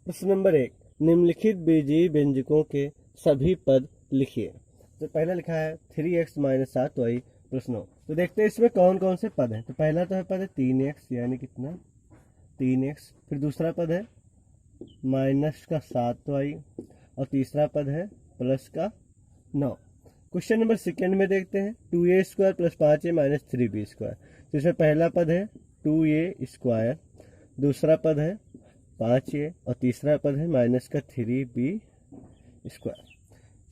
प्रश्न नंबर 1, निम्नलिखित बीजीय व्यंजकों के सभी पद लिखिए। तो पहला लिखा है 3x माइनस 7y प्लस 9। तो देखते हैं इसमें कौन कौन से पद हैं। तो पहला तो है पद है 3x यानी कितना 3x, फिर दूसरा पद है माइनस का 7y और तीसरा पद है प्लस का 9। क्वेश्चन नंबर सेकेंड में देखते हैं 2a² plus 5a minus 3b²। तो इसमें पहला पद है 2a², दूसरा पद है 5a और तीसरा पद है माइनस का 3b²।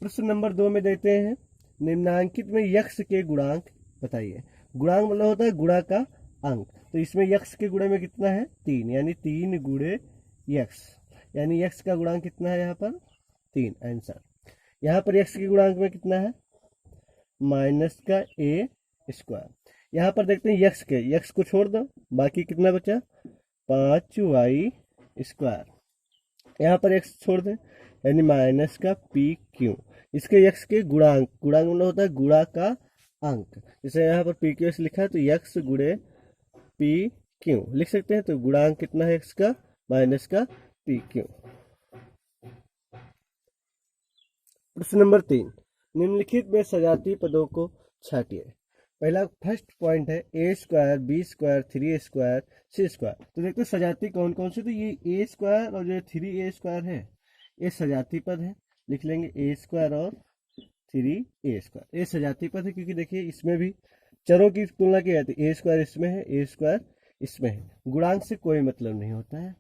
प्रश्न नंबर 2 में देते हैं निम्नांकित में यक्ष के गुणांक बताइए। गुणांक मतलब होता है गुणा का अंक। तो इसमें यक्ष के गुणे में कितना है 3, यानी 3 गुणे यक्ष, यानी यक्ष का गुणांक कितना है यहाँ पर 3 आंसर। यहाँ पर यक्ष के गुणांक में कितना है माइनस का a²। यहाँ पर देखते हैं यक्ष को छोड़ दो, बाकी कितना बचा 5y²। यहाँ पर x छोड़ दें यानी माइनस का pq। इसके यक्ष के गुणांक मतलब होता है गुणा का अंक। जैसे यहाँ पर pq लिखा है तो यक्ष गुणे pq लिख सकते हैं। तो गुणांक कितना है x का माइनस का pq। प्रश्न नंबर 3, निम्नलिखित में सजातीय पदों को छांटिए। पहला फर्स्ट पॉइंट है a², b², 3a², c²। तो देखते हैं सजाती कौन कौन से। तो ये a² और जो 3a² है ये सजाती पद है, लिख लेंगे a² और 3a²। ये सजाती पद है क्योंकि देखिए इसमें भी चरों की तुलना की जाती है। a² इसमें है, a² इसमें है, गुणांक से कोई मतलब नहीं होता है।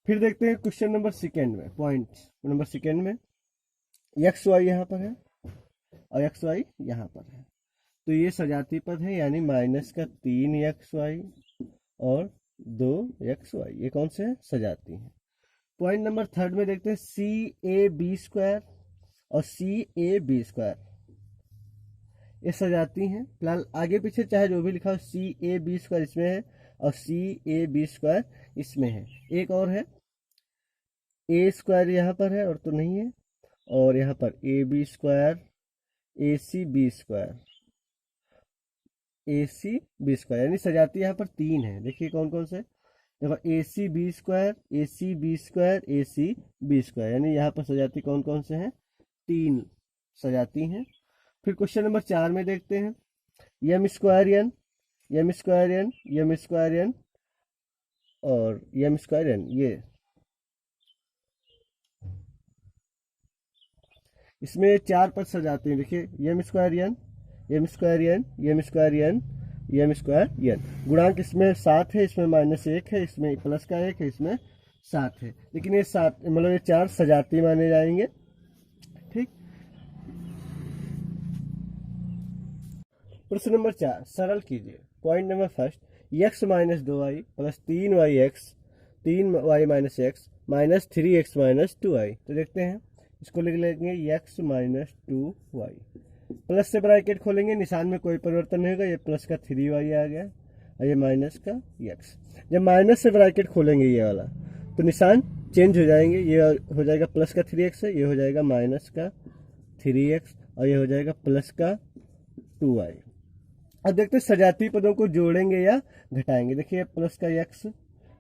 फिर देखते हैं क्वेश्चन नंबर सेकेंड में, पॉइंट नंबर सेकेंड में xy यहाँ पर है और xy यहाँ पर है। तो ये सजाती पद है यानी माइनस का 3xy और 2xy, ये कौन से हैं सजाती हैं। पॉइंट नंबर थर्ड में देखते हैं cab² और cab², ये सजाती हैं। फिलहाल आगे पीछे चाहे जो भी लिखा हो cab² इसमें है और cab² इसमें है। एक और है a² यहाँ पर है और तो नहीं है, और यहाँ पर ab² ac² यानी सजाती यहाँ पर 3 है। देखिए कौन कौन से, देखो ac² यानी यहाँ पर सजाती कौन कौन से हैं 3 सजाती हैं। फिर क्वेश्चन नंबर 4 में देखते हैं m²n और m²n, ये इसमें 4 पद सजाते हैं। देखिए m²n, गुणांक इसमें 7 है, इसमें -1 है, इसमें प्लस का 1 है, इसमें 7 है, लेकिन ये 7 मतलब ये 4 सजाती माने जाएंगे। ठीक। प्रश्न नंबर 4 सरल कीजिए। Point number first x minus 2y plus 3y minus x minus 3x minus 2y। तो देखते हैं इसको लिख लेंगे x माइनस 2y, प्लस से ब्रैकेट खोलेंगे, निशान में कोई परिवर्तन नहीं होगा, ये प्लस का 3y आ गया और ये माइनस का x। जब माइनस से ब्रैकेट खोलेंगे ये वाला तो निशान चेंज हो जाएंगे, ये हो जाएगा प्लस का 3x है, ये हो जाएगा माइनस का 3x और ये हो जाएगा प्लस का 2y। अब देखते हैं सजातीय पदों को जोड़ेंगे या घटाएंगे। देखिए प्लस का x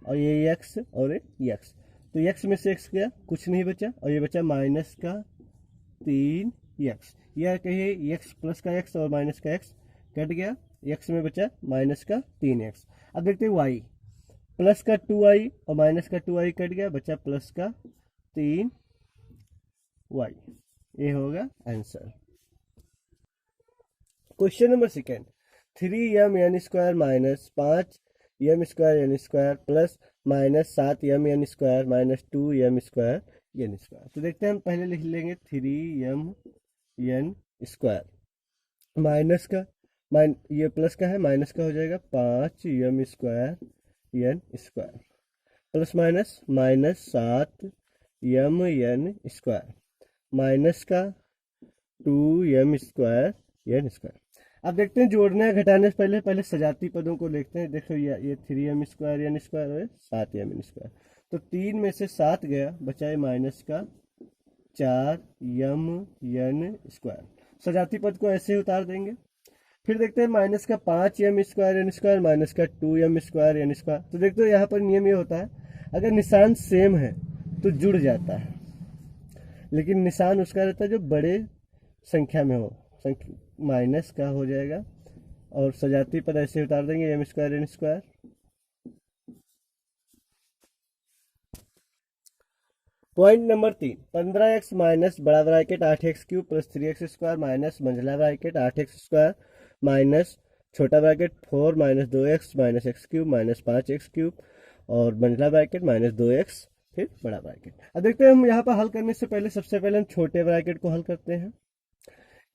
और ये x और ये x, तो x में से x गया, कुछ नहीं बचा, और ये बचा माइनस का 3x। यह कहिए x प्लस का x और माइनस का x कट गया, x में बचा माइनस का 3x। अब देखते हैं y, प्लस का 2y और माइनस का 2y कट गया, बचा प्लस का 3y। ये होगा answer. Question number second 3m² minus 5m² plus minus 7m² minus 2m²। तो देखते हैं हम पहले लिख लेंगे 3m² माइनस का ये प्लस का है, माइनस का हो जाएगा 5m² plus minus minus 7m² minus का 2m²। अब देखते हैं जोड़ने या घटाने से पहले सजाती पदों को देखते हैं। देखो ये 3m² और 7m², तो 3 में से 7 गया, बचा है माइनस का 4m²। सजाती पद को ऐसे ही उतार देंगे। फिर देखते हैं माइनस का 5m² माइनस का 2m²। तो देखते हो यहाँ पर नियम ये होता है, अगर निशान सेम है तो जुड़ जाता है, लेकिन निशान उसका रहता है जो बड़े संख्या में हो, माइनस का हो जाएगा। और सजाती पद ऐसे उतार देंगे, M square N square. Point number 3, 15x minus बड़ा bracket 8x cube plus 3x square minus मंझला ब्रैकेट 8x स्क्वायर माइनस छोटा bracket 4 minus 2x minus x cube minus 5x cube और मंझला ब्रैकेट माइनस 2x फिर बड़ा bracket. अब देखते हैं, हम यहाँ पर हल करने से पहले सबसे पहले हम छोटे ब्रैकेट को हल करते हैं,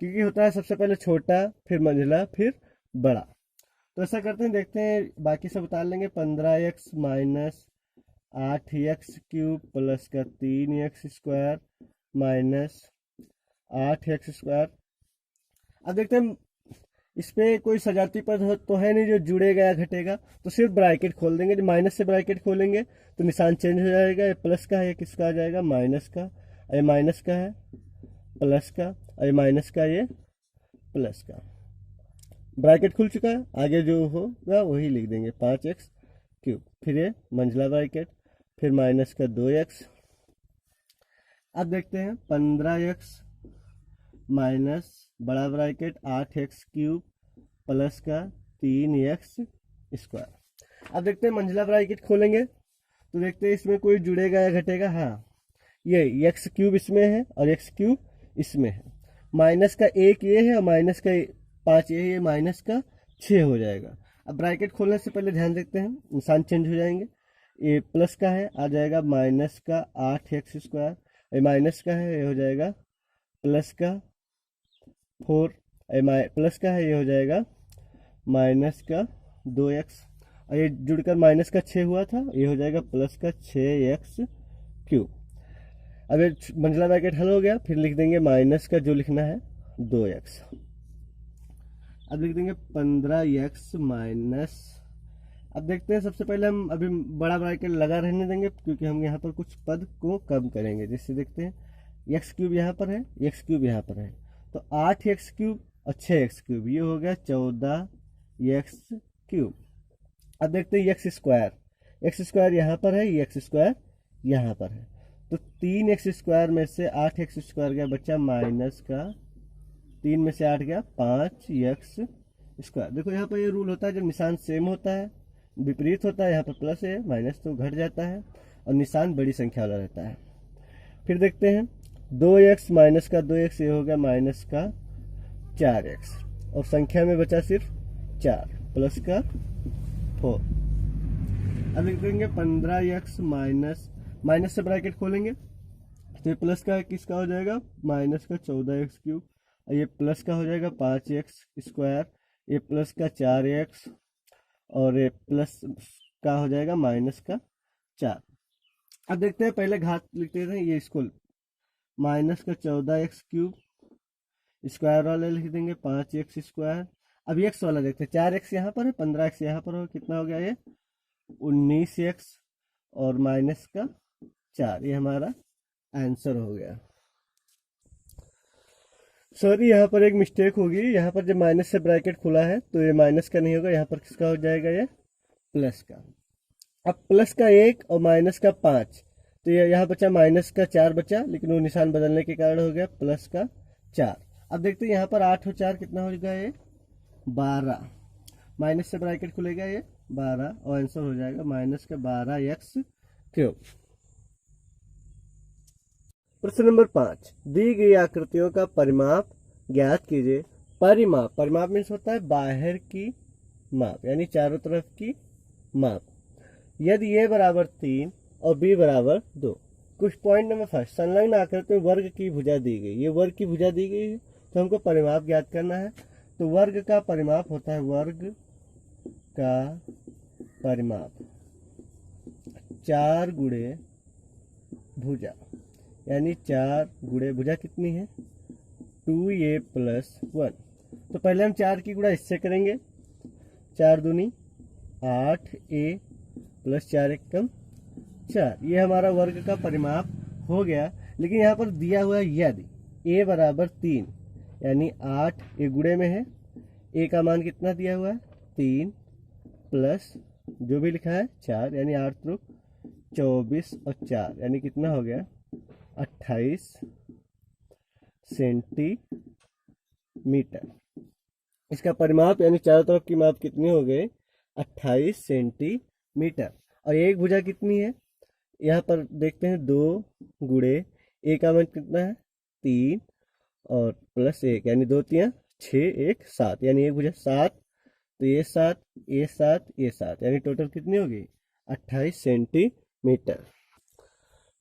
क्योंकि होता है सबसे पहले छोटा फिर मंझला फिर बड़ा। तो ऐसा करते हैं, देखते हैं, बाकी सब उतार लेंगे। 15x minus 8x cube plus का 3x square minus 8x square. अब देखते हैं इस पे कोई सजाती पद तो है नहीं जो जुड़ेगा या घटेगा, तो सिर्फ ब्रैकेट खोल देंगे। जब माइनस से ब्रैकेट खोलेंगे तो निशान चेंज हो जाएगा, ये प्लस का है, ये किसका आ जाएगा माइनस का, ये माइनस का है प्लस का, ये माइनस का ये प्लस का। ब्रैकेट खुल चुका है, आगे जो होगा वही लिख देंगे 5x क्यूब, फिर ये मंझला ब्रैकेट, फिर माइनस का 2x। अब देखते हैं 15x माइनस बड़ा ब्रैकेट 8x क्यूब प्लस का 3x स्क्वायर। अब देखते हैं मंझला ब्रैकेट खोलेंगे तो देखते हैं इसमें कोई जुड़ेगा या घटेगा। हाँ, ये x क्यूब इसमें है और x क्यूब इसमें है। माइनस का 1 ये है और माइनस का 5 ये है, माइनस का 6 हो जाएगा। अब ब्रैकेट खोलने से पहले ध्यान देखते हैं, निशान चेंज हो जाएंगे। ये प्लस का है, आ जाएगा माइनस का 8x स्क्वायर, ये माइनस का है, ये हो जाएगा प्लस का 4, प्लस का है, ये हो जाएगा माइनस का 2x, और ये जुड़कर माइनस का 6 हुआ था, ये हो जाएगा प्लस का 6x क्यूब। अब ये मंझला ब्रैकेट हल हो गया, फिर लिख देंगे माइनस का जो लिखना है 2x। अब लिख देंगे 15x माइनस, अब देखते हैं, सबसे पहले हम अभी बड़ा ब्रैकेट लगा रहने देंगे क्योंकि हम यहाँ पर कुछ पद को कम करेंगे। जैसे देखते हैं x क्यूब यहाँ पर है, x क्यूब यहाँ पर है, तो 8x क्यूब और 6x क्यूब, ये हो गया 14x क्यूब। अब देखते हैं x स्क्वायर यहाँ पर है, x स्क्वायर यहाँ पर है, तो 3x स्क्वायर में से 8x स्क्वायर गया, बच्चा माइनस का 3 में से 8 गया 5x स्क्वायर। देखो यहाँ पर ये रूल होता है, जब निशान सेम होता है, विपरीत होता है, यहाँ पर प्लस है माइनस तो घट जाता है और निशान बड़ी संख्या वाला रहता है। फिर देखते हैं 2x माइनस का 2x, ये हो गया माइनस का 4x और संख्या में बचा सिर्फ 4 प्लस का 4। अब लिख देंगे 15x माइनस से ब्रैकेट खोलेंगे तो ये प्लस का किसका हो जाएगा माइनस का 14x क्यूब, और ये प्लस का हो जाएगा 5x स्क्वायर, ये प्लस का 4x और ये प्लस का हो जाएगा माइनस का 4। अब देखते हैं, पहले घात लिखते हैं, ये इसको माइनस का 14x क्यूब, स्क्वायर वाले लिख देंगे 5x स्क्वायर। अब x वाला देखते हैं, 4x यहाँ पर है, 15x यहाँ पर हो, कितना हो गया ये 19x और माइनस का 4, ये हमारा आंसर हो गया। सॉरी, यहाँ पर एक मिस्टेक होगी, यहाँ पर जब माइनस से ब्रैकेट खुला है तो ये माइनस का नहीं होगा, यहाँ पर किसका हो जाएगा ये प्लस का। अब प्लस का 1 और माइनस का 5, तो ये यहाँ बचा माइनस का 4 बचा, लेकिन वो निशान बदलने के कारण हो गया प्लस का 4। अब देखते हैं यहाँ पर 8 और 4 कितना हो जाएगा ये 12, माइनस से ब्रैकेट खुलेगा ये 12 और आंसर हो जाएगा माइनस का 12x क्यूब। प्रश्न नंबर 5, दी गई आकृतियों का परिमाप ज्ञात कीजिए। परिमाप मीन्स होता है बाहर की माप, यानी चारों तरफ की माप। यदि a बराबर 3 और b बराबर 2। कुछ पॉइंट नंबर 1, संलग्न आकृति में वर्ग की भुजा दी गई, ये वर्ग की भुजा दी गई है तो हमको परिमाप ज्ञात करना है। तो वर्ग का परिमाप होता है, वर्ग का परिमाप 4 गुणे भुजा, यानी 4 गुणे भुजा कितनी है 2a प्लस 1। तो पहले हम 4 की गुणा इससे करेंगे, 4 दूनी 8a प्लस 4 एकम 4, ये हमारा वर्ग का परिमाप हो गया। लेकिन यहाँ पर दिया हुआ है यदि a बराबर 3, यानी 8 ये गुणे में है, a का मान कितना दिया हुआ है 3 प्लस जो भी लिखा है 4, यानी 8 त्रुक 24 और 4 यानी कितना हो गया 28 सेंटीमीटर। इसका परिमाप यानी चारों तरफ की माप कितनी हो गई 28 सेंटीमीटर। और एक भुजा कितनी है यहाँ पर देखते हैं 2 गुणे ए का मान कितना है 3 और प्लस 1 यानी 2 3 6 1 7 यानी एक भुजा 7, तो ये 7 ये 7 ये 7 यानी टोटल कितनी होगी 28 सेंटीमीटर।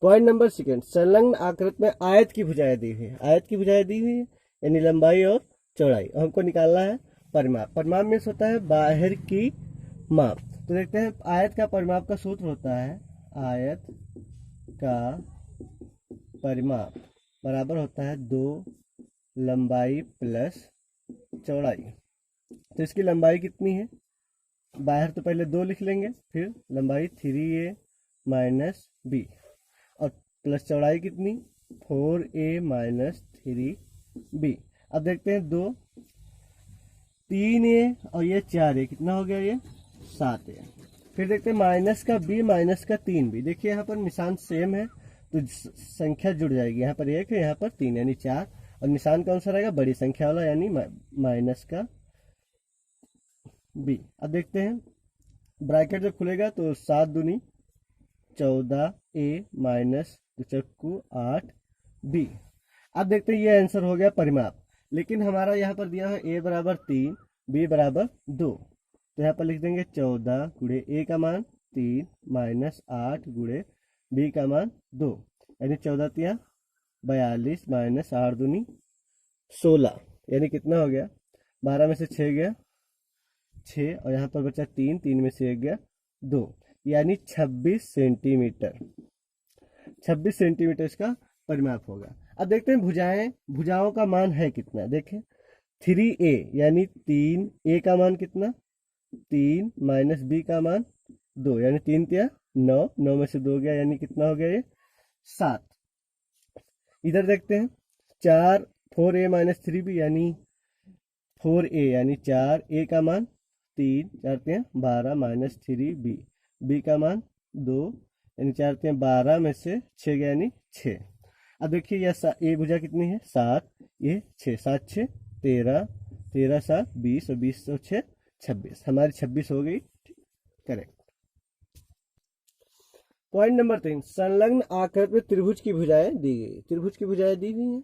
पॉइंट नंबर सेकंड, संलग्न आकृति में आयत की भुजाएं दी हुई है। आयत की भुजाएं दी हुई है यानी लंबाई और चौड़ाई, हमको निकालना है परिमाप। परिमाप में होता है बाहर की माप। तो देखते हैं आयत का परिमाप का सूत्र होता है आयत का परिमाप बराबर होता है 2 लंबाई प्लस चौड़ाई। तो इसकी लंबाई कितनी है बाहर तो पहले 2 लिख लेंगे, फिर लंबाई 3a माइनस बी और प्लस चौड़ाई कितनी 4a माइनस 3b। अब देखते हैं 2 3a और ये 4a कितना हो गया ये 7a। फिर देखते हैं माइनस का b माइनस का 3b। देखिए यहाँ पर निशान सेम है तो संख्या जुड़ जाएगी, यहाँ पर 1 है यहाँ पर 3 यानी 4 और निशान कौन सा रहेगा बड़ी संख्या वाला यानी माइनस का b। अब देखते हैं ब्रैकेट जब खुलेगा तो 7 दूनी 14a माइनस 8b। अब देखते हैं ये आंसर हो गया परिमाप। लेकिन हमारा यहाँ पर दिया है a बराबर 3 b बराबर 2, तो यहाँ पर लिख देंगे 14 गुणे a का मान 3 माइनस 8 गुणे b का मान 2 यानी 14 3 42 माइनस 8 दूनी 16 यानी कितना हो गया 12 में से 6 गया 6 और यहाँ पर बचा 3, 3 में से 1 गया 2 यानी 26 सेंटीमीटर। 26 सेंटीमीटर इसका परिमाप होगा। अब देखते हैं भुजाएं, भुजाओं का मान है कितना। देखें 3a यानी 3a का मान कितना 3 माइनस b का मान 2 यानी 3 3 9, 9 में से 2 गया यानी कितना हो गया ये 7। इधर देखते हैं 4 4a माइनस 3b यानी 4a यानी 4a का मान 3 4 3 12 माइनस 3b b का मान 2 यानी 4 3 12 में से 6 गया यानी 6। अब देखिए ये भुजा कितनी है 7, ये 6 7 6 13 13 7 20 और 20 और 6 26 हमारी 26 हो गई करेक्ट। पॉइंट नंबर 3, संलग्न आकृति में त्रिभुज की भुजाएं दी गई। त्रिभुज की भुजाएं दी हुई हैं,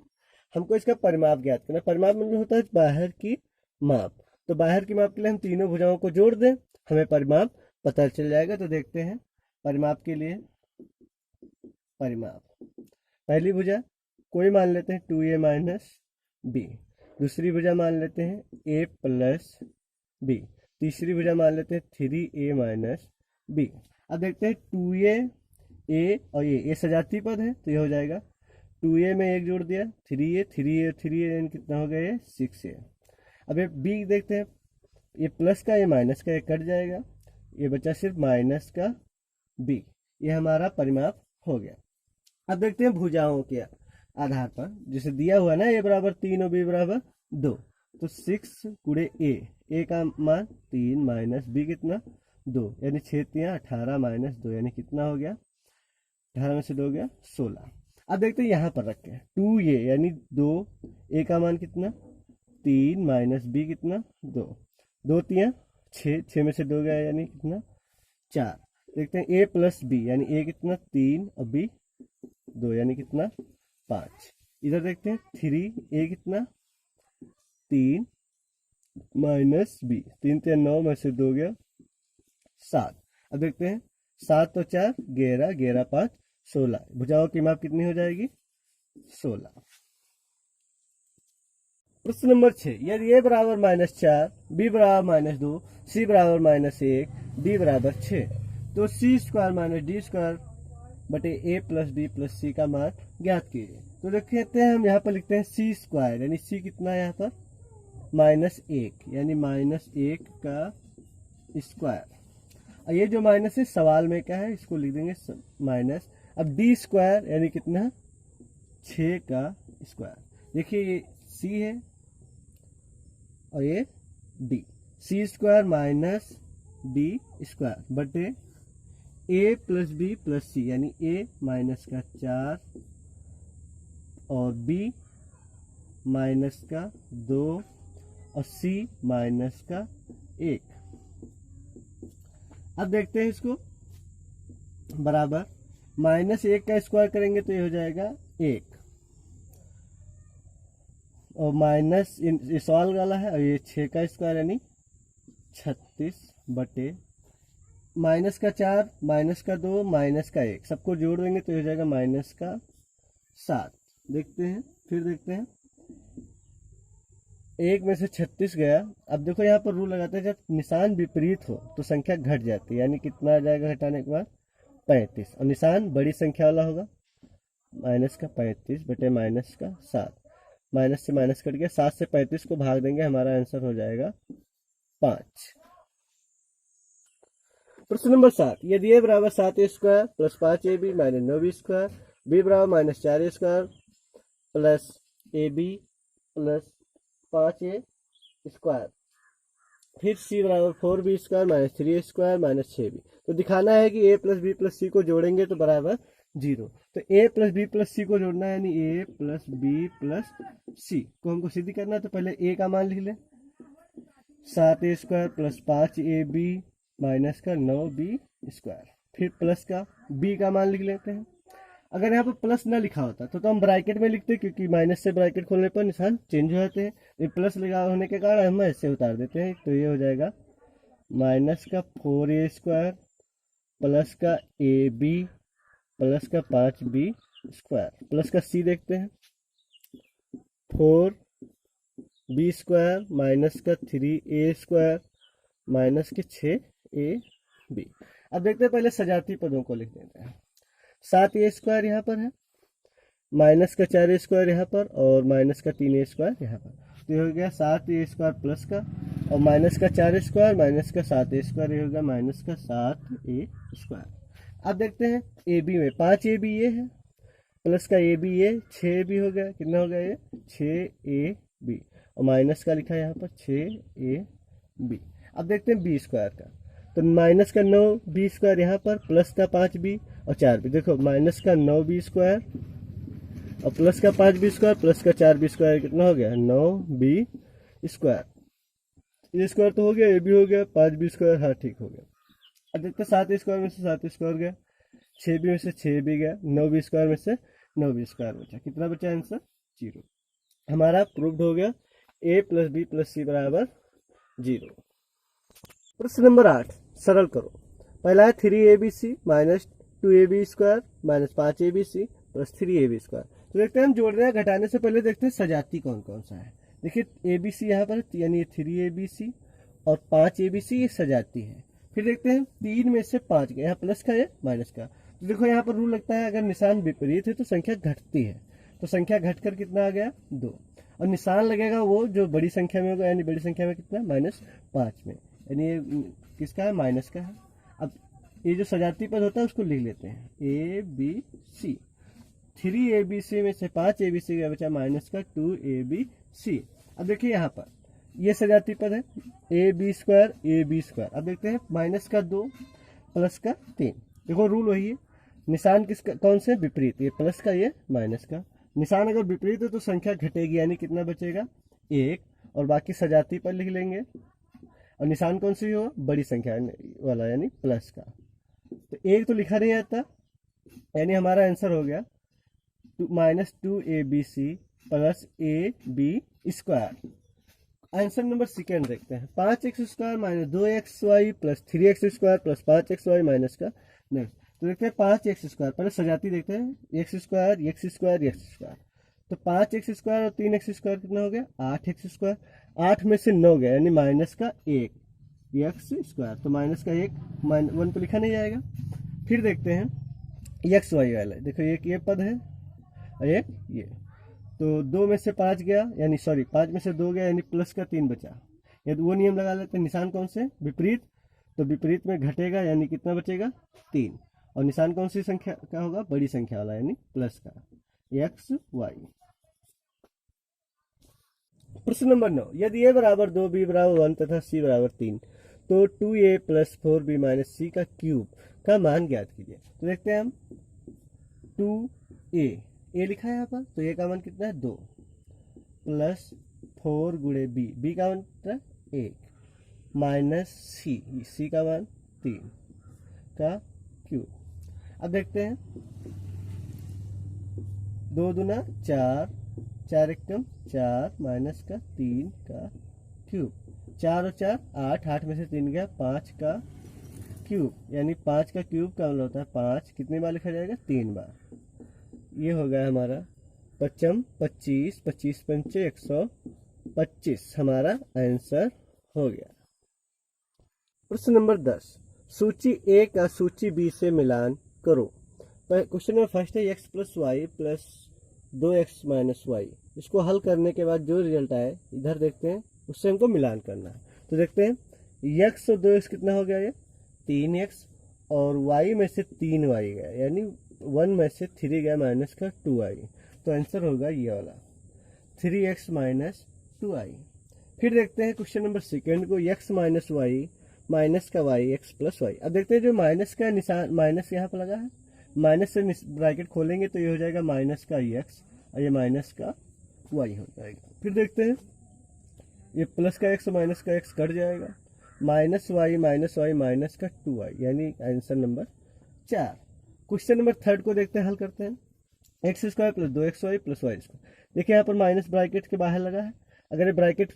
हमको इसका परिमाप ज्ञात करना। परिमाप मतलब होता है बाहर की माप। तो बाहर की माप के लिए हम तीनों भुजाओं को जोड़ दें, हमें परिमाप पता चल जाएगा। तो देखते हैं परिमाप के लिए परिमाप। पहली भुजा कोई मान लेते हैं 2a माइनस b, दूसरी भुजा मान लेते हैं a प्लस b, तीसरी भुजा मान लेते हैं 3a माइनस b। अब देखते हैं 2a a और ये सजातीय पद है तो ये हो जाएगा 2a में 1 जोड़ दिया 3a 3a 3a यानी कितना हो गया ये 6a। अब ये b देखते हैं, ये प्लस का ये माइनस का ये कट जाएगा, ये बचा सिर्फ माइनस का b। ये हमारा परिमाप हो गया। अब देखते हैं भुजाओं के आधार पर, जैसे दिया हुआ ना a बराबर 3 और b बराबर 2, तो 6 गुणे a का मान 3 माइनस b कितना 2 यानी 6 3 18 माइनस 2 यानी कितना हो गया 18 में से 2 गया 16। अब देखते हैं यहाँ पर रखते हैं 2a यानी 2 a का मान कितना 3 माइनस b कितना 2 2 3 6 6 में से 2 गया यानी कितना 4। देखते हैं a प्लस b यानी a कितना 3 और b 2 यानी कितना 5। इधर देखते हैं 3a कितना 3 माइनस b 3 3 9 में से 2 गया 7। अब देखते हैं 7 और 4 11 11 5 16, भुजाओं की माप कितनी हो जाएगी 16। प्रश्न नंबर 6, यदि a बराबर -4 b बराबर -2 c बराबर -1 d बराबर 6 तो c square minus D square बटे a plus b plus c का मान ज्ञात कीजिए। तो देखते हैं हम यहाँ पर लिखते हैं c स्क्वायर यानी c कितना है यहाँ पर -1 यानी -1 का स्क्वायर। ये जो माइनस है सवाल में क्या है इसको लिख देंगे माइनस। अब डी स्क्वायर यानी कितना 6 का स्क्वायर। देखिए ये c है और ये d, c square minus D square बटे ए प्लस बी प्लस सी, यानी ए माइनस का 4 और बी माइनस का 2 और सी माइनस का 1। अब देखते हैं इसको, बराबर -1 का स्क्वायर करेंगे तो ये हो जाएगा 1, और माइनस ये सॉल्व वाला है, और ये 6 का स्क्वायर यानी 36 बटे माइनस का 4 माइनस का 2 माइनस का 1, सबको जोड़ देंगे तो हो जाएगा माइनस का 7। देखते हैं, फिर देखते हैं, 1 में से 36 गया। अब देखो यहाँ पर रूल लगाते हैं, जब निशान विपरीत हो तो संख्या घट जाती है, यानी कितना आ जाएगा घटाने के बाद 35, और निशान बड़ी संख्या वाला होगा, माइनस का 35 बटे माइनस का 7, माइनस से माइनस कट गया, 7 से 35 को भाग देंगे, हमारा आंसर हो जाएगा 5। प्रश्न नंबर 7, यदि ए बराबर 7a square plus 5ab minus 9b square, B बराबर minus 4a square plus ab plus 5a square, फिर सी बराबर 4b square minus 3a square minus 6b, तो दिखाना है कि a प्लस बी प्लस सी को जोड़ेंगे तो बराबर 0। तो a प्लस बी प्लस सी को जोड़ना है, यानी a प्लस बी प्लस सी को हमको सिद्ध करना है, तो पहले a का मान लिख लें, 7a square plus 5ab minus का 9b स्क्वायर, फिर प्लस का b का मान लिख लेते हैं। अगर यहाँ पर प्लस ना लिखा होता तो हम ब्रैकेट में लिखते, क्योंकि माइनस से ब्रैकेट खोलने पर निशान चेंज हो जाते हैं, ये प्लस लगा होने के कारण हम ऐसे उतार देते हैं, तो ये हो जाएगा माइनस का 4a स्क्वायर प्लस का ab प्लस का 5b स्क्वायर, प्लस का c देखते हैं, 4b स्क्वायर माइनस का 3a स्क्वायर माइनस के 6ab। अब देखते हैं, पहले सजाती पदों को लिख देते हैं। 7a स्क्वायर यहाँ पर है, माइनस का 4a स्क्वायर यहाँ पर, और माइनस का 3a स्क्वायर यहाँ पर, तो ये हो गया 7a स्क्वायर प्लस का, और माइनस का 4a स्क्वायर माइनस का 7a स्क्वायर, ये हो गया माइनस का 7a स्क्वायर। अब देखते हैं ए बी में, 5ab ये है प्लस का ab ये 6ab हो गया, कितना हो गया ये 6ab, और माइनस का लिखा है यहाँ पर 6ab। अब देखते हैं बी स्क्वायर का, तो माइनस का 9b स्क्वायर यहाँ पर, प्लस का 5b और 4b, देखो माइनस का 9b स्क्वायर और प्लस का 5b स्क्वायर प्लस का 4b स्क्वायर, कितना हो गया 9b स्क्वायर, ये स्क्वायर तो हो गया, ये भी हो गया, 5b स्क्वायर, हाँ ठीक हो गया। अब देखते हैं 7 स्क्वायर में से 7 स्क्वायर गया, 6b में से 6b गया, 9b स्क्वायर में से 9b स्क्वायर बचा, कितना बचा आंसर 0। हमारा प्रूव्ड हो गया a प्लस बी प्लस सी बराबर 0। प्रश्न नंबर 8, सरल करो। पहला है 3abc minus 2ab square minus 5abc plus 3ab square. तो देखते हैं हम जोड़ रहे हैं, घटाने से पहले देखते हैं सजाती कौन कौन सा है। देखिए abc यहाँ पर, यानी 3abc और 5abc ये सजाती है। फिर देखते हैं 3 में से 5 गया, यहाँ प्लस का है माइनस का, तो देखो यहाँ पर रूल लगता है, अगर निशान विपरीत है तो संख्या घटती है, तो संख्या घटकर कितना आ गया 2, और निशान लगेगा वो जो बड़ी संख्या में होगा, यानी बड़ी संख्या में कितना -5 में, यानी ये किसका है माइनस का है। अब ये जो सजाती पद होता है उसको लिख लेते हैं, ए बी सी, 3abc में से 5abc का बचा माइनस का 2abc। अब देखिए यहाँ पर ये सजाती पद है, ए बी स्क्वायर। अब देखते हैं माइनस का 2 प्लस का 3, देखो रूल वही है, निशान किसका कौन से विपरीत, ये प्लस का ये माइनस का, निशान अगर विपरीत है तो संख्या घटेगी, यानी कितना बचेगा 1, और बाकी सजाती पद लिख लेंगे, और निशान कौन सी हो बड़ी संख्या वाला, यानी प्लस का, तो 1 तो लिखा नहीं आता, यानी हमारा आंसर हो गया -2abc plus ab square. Answer number second देखते हैं, 5x square minus 2xy plus 3x square plus 5xy minus का नहीं, तो देखते हैं 5x स्क्वायर, पहले सजाती देखते हैं, x square x square x square, तो 5x स्क्वायर और 3x स्क्वायर कितना हो गया 8x स्क्वायर, 8 में से 9 गया, यानी माइनस का 1 x स्क्वायर, तो माइनस का 1 तो लिखा नहीं जाएगा। फिर देखते हैं एक्स वाई वाला, देखो एक ये पद है और एक ये, तो 2 में से 5 गया, यानी सॉरी 5 में से 2 गया, यानी प्लस का 3 बचा, यदि वो नियम लगा लेते हैं, निशान कौन से विपरीत, तो विपरीत में घटेगा, यानी कितना बचेगा 3, और निशान कौन सी संख्या का होगा बड़ी संख्या वाला, यानी प्लस का एक्स वाई। प्रश्न नंबर 9, यदि a बराबर 2 b बराबर 1 तथा c बराबर 3, तो 2a प्लस 4b माइनस सी का क्यूब का मान ज्ञात कीजिए। तो देखते हैं हम 2a, ए लिखा है यहाँ पर, तो ए का मान कितना है 2 प्लस 4 गुणे बी का मान कितना है 1 माइनस सी का मान 3 का क्यूब। अब देखते हैं 2 दूना 4, 4 एकम 4 माइनस का 3 का क्यूब, 4 और 4 8, 8 में से 3 गया 5 का क्यूब, यानी 5 का क्यूब का मतलब होता है 5 कितनी बार लिखा जाएगा 3 बार। ये हो गया हमारा 5 25, 25 पंचे 125 हमारा आंसर हो गया। प्रश्न नंबर 10, सूची ए का सूची बी से मिलान करो। क्वेश्चन नंबर फर्स्ट है x plus y plus 2x minus y. इसको हल करने के बाद जो रिजल्ट आए इधर देखते हैं, उससे हमको मिलान करना है। तो देखते हैं x और 2x कितना हो गया, ये 3x और y में से 3y गया, यानी 1 में से 3 गया माइनस का 2y। तो आंसर होगा ये वाला 3x माइनस 2y। फिर देखते हैं क्वेश्चन नंबर सेकेंड को, x माइनस वाई माइनस का y x प्लस वाई। अब देखते हैं जो माइनस का निशान माइनस यहाँ पर लगा है, माइनस से ब्रैकेट खोलेंगे तो ये हो जाएगा माइनस का x और ये माइनस का y हो जाएगा। फिर देखते हैं ये प्लस का x माइनस का x कट जाएगा, माइनस वाई माइनस का 2y, यानी answer number 4। Question number third को देखते हैं, हल करते हैं। X square plus 2xy plus y square. देखिए यहाँ पर माइनस ब्रैकेट के बाहर लगा है, अगर ये ब्रैकेट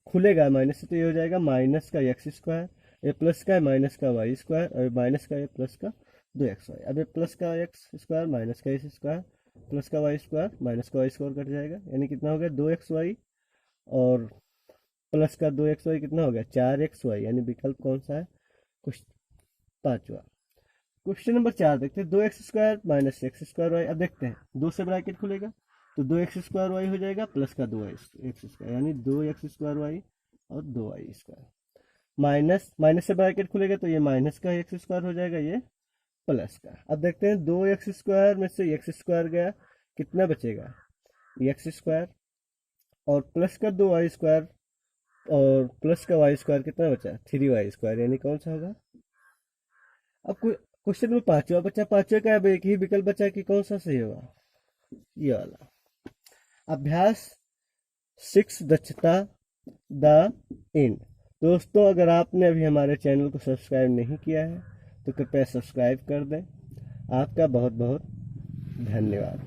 खुलेगा माइनस से तो ये हो जाएगा माइनस का एक्स स्क्वायर, ये प्लस का है माइनस का वाई स्क्वायर और माइनस का ये प्लस का 2xy। अब ये प्लस का एक्स स्क्वायर माइनस का एक्स स्क्वायर प्लस का वाई स्क्वायर माइनस का वाई स्क्वायर कट जाएगा, यानी कितना हो गया 2xy और प्लस का 2xy कितना हो गया 4xy, यानी विकल्प कौन सा है, पांचवा। क्वेश्चन नंबर 4 देखते हैं, 2x square minus x square y. अब देखते हैं 2 से ब्रैकेट खुलेगा तो 2x स्क्वायर वाई हो जाएगा प्लस का 2x स्क्वायर, यानी 2x स्क्वायर वाई और 2y स्क्वायर। माइनस से ब्रैकेट खुलेगा तो ये माइनस का एक्स स्क्वायर हो जाएगा, ये प्लस का। अब देखते हैं 2x स्क्वायर में से एक्स स्क्वायर गया, कितना बचेगा एक्स स्क्वायर और प्लस का 2y स्क्वायर और प्लस का y स्क्वायर कितना बचा 3y स्क्वायर, यानी कौन सा होगा। अब क्वेश्चन में पांचवा बचा, पांचवे का अब एक ही विकल्प बचा कि कौन सा सही होगा, ये वाला। अभ्यास 6 दक्षता द एंड। दोस्तों अगर आपने अभी हमारे चैनल को सब्सक्राइब नहीं किया है तो कृपया सब्सक्राइब कर दें। आपका बहुत बहुत धन्यवाद।